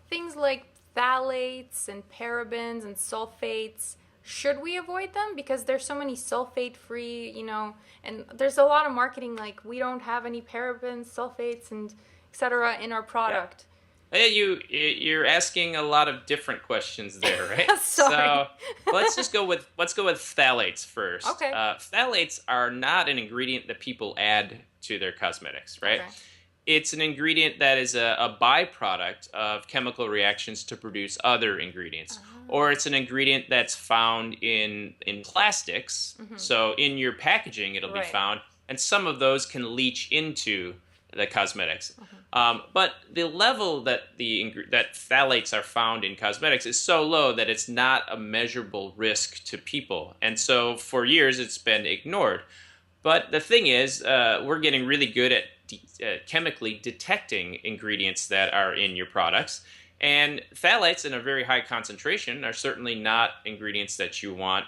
things like phthalates and parabens and sulfates, should we avoid them? Because there's so many sulfate-free, and there's a lot of marketing like we don't have any parabens, sulfates, and etc. in our Yeah. product. You're asking a lot of different questions there, right? Sorry. So let's go with phthalates first. Okay. Phthalates are not an ingredient that people add to their cosmetics, right? Okay. It's an ingredient that is a byproduct of chemical reactions to produce other ingredients. Or it's an ingredient that's found in plastics. So in your packaging, it'll be Right. found. And some of those can leach into the cosmetics. But the level that that phthalates are found in cosmetics is so low that it's not a measurable risk to people. And so for years, it's been ignored. But the thing is, we're getting really good at chemically detecting ingredients that are in your products. And phthalates in a very high concentration are certainly not ingredients that you want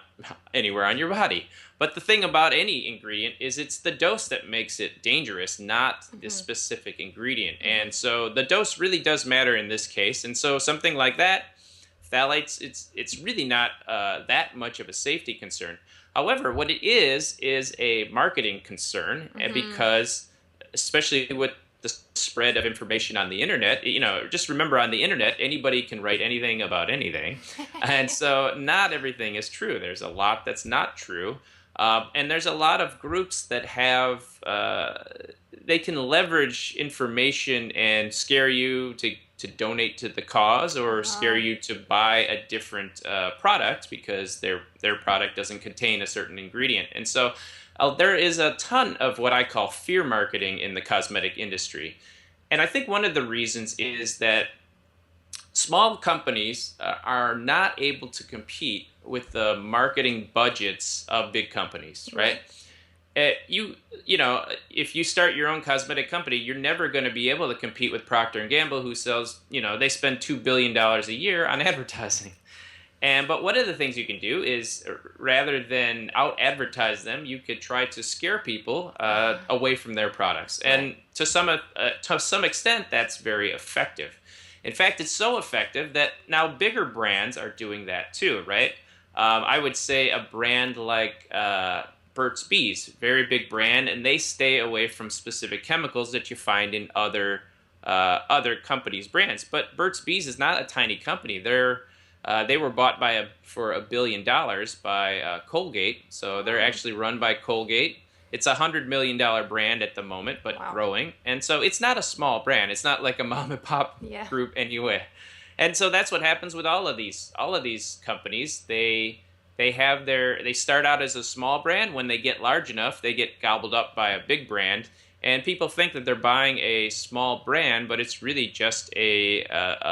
anywhere on your body. But the thing about any ingredient is it's the dose that makes it dangerous, not the specific ingredient. And so the dose really does matter in this case. And so something like that, phthalates, it's really not that much of a safety concern. However, what it is a marketing concern, and because especially with the spread of information on the internet, just remember on the internet, anybody can write anything about anything. And so not everything is true. There's a lot that's not true. And there's a lot of groups that have, they can leverage information and scare you to donate to the cause or scare you to buy a different product because their product doesn't contain a certain ingredient. And so there is a ton of what I call fear marketing in the cosmetic industry. And I think one of the reasons is that small companies are not able to compete with the marketing budgets of big companies, right? If you start your own cosmetic company, you're never going to be able to compete with Procter & Gamble, who sells, they spend $2 billion a year on advertising. But one of the things you can do is, rather than out-advertise them, you could try to scare people away from their products. And to some extent, that's very effective. In fact, it's so effective that now bigger brands are doing that too, right? I would say a brand like Burt's Bees, very big brand, and they stay away from specific chemicals that you find in other companies' brands. But Burt's Bees is not a tiny company. They were bought for $1 billion by Colgate, so they're actually run by Colgate. It's a $100 million brand at the moment, but growing. And so it's not a small brand. It's not like a mom and pop group anyway. And so that's what happens with all of these companies. They start out as a small brand. When they get large enough, they get gobbled up by a big brand. And people think that they're buying a small brand, but it's really just a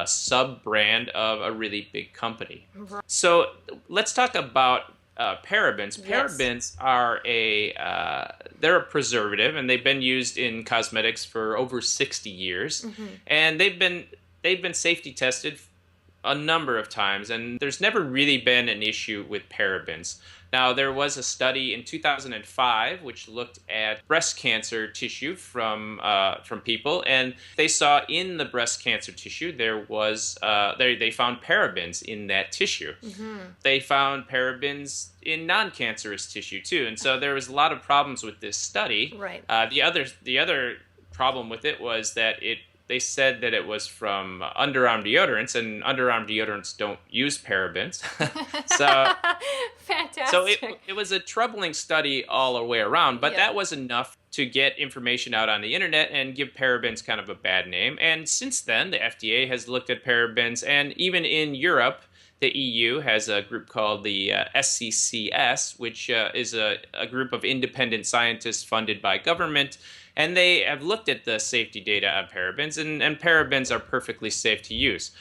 sub-brand of a really big company. So let's talk about parabens. Parabens are they're a preservative, and they've been used in cosmetics for over 60 years. And they've been safety tested a number of times, and there's never really been an issue with parabens. Now, there was a study in 2005 which looked at breast cancer tissue from people, and they saw in the breast cancer tissue there was they found parabens in that tissue. They found parabens in non-cancerous tissue too, and so there was a lot of problems with this study. Right. The other problem with it was that they said that it was from underarm deodorants, and underarm deodorants don't use parabens. So Fantastic. So it was a troubling study all the way around, but that was enough to get information out on the internet and give parabens kind of a bad name. And since then, the FDA has looked at parabens, and even in Europe, the EU has a group called the SCCS, which is a group of independent scientists funded by government. And they have looked at the safety data on parabens, and parabens are perfectly safe to use.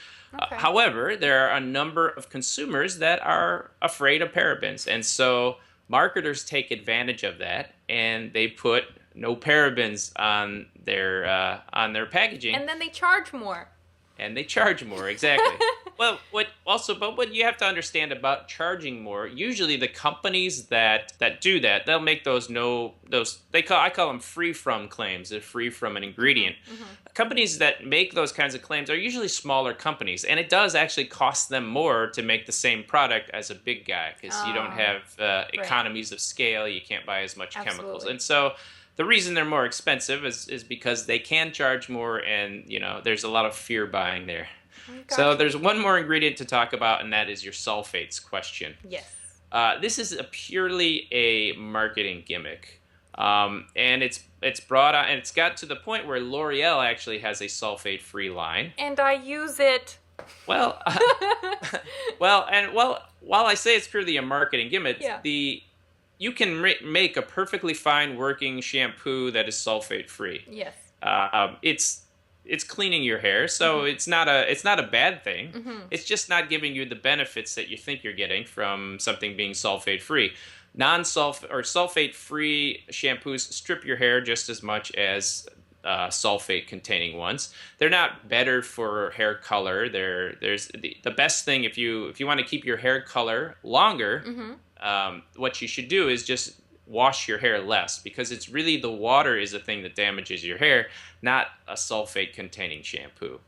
However, there are a number of consumers that are afraid of parabens. And so marketers take advantage of that, and they put no parabens on their packaging. And then they charge more. And they charge more, exactly. Well, what you have to understand about charging more, usually the companies that do that, they'll make I call them free from claims, they're free from an ingredient. Companies that make those kinds of claims are usually smaller companies, and it does actually cost them more to make the same product as a big guy because you don't have right. economies of scale, you can't buy as much chemicals. Absolutely. And so the reason they're more expensive is because they can charge more, and there's a lot of fear buying there. So Gotcha. there's one more ingredient to talk about, and that is your sulfates question. Yes. This is purely a marketing gimmick, and it's brought on, and it's got to the point where L'Oreal actually has a sulfate-free line. And I use it. Well, while I say it's purely a marketing gimmick, Yeah. You can make a perfectly fine working shampoo that is sulfate-free. Yes. It's cleaning your hair, so it's not a bad thing. It's just not giving you the benefits that you think you're getting from something being sulfate free. Sulfate free shampoos strip your hair just as much as sulfate containing ones. They're not better for hair color. There's the best thing if you want to keep your hair color longer. What you should do is just wash your hair less, because it's really the water is the thing that damages your hair, not a sulfate containing shampoo.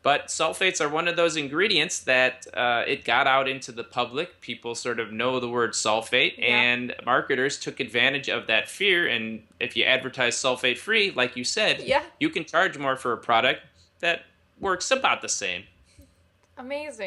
But sulfates are one of those ingredients that it got out into the public. People sort of know the word sulfate, and marketers took advantage of that fear. And if you advertise sulfate free, like you said, you can charge more for a product that works about the same. Amazing.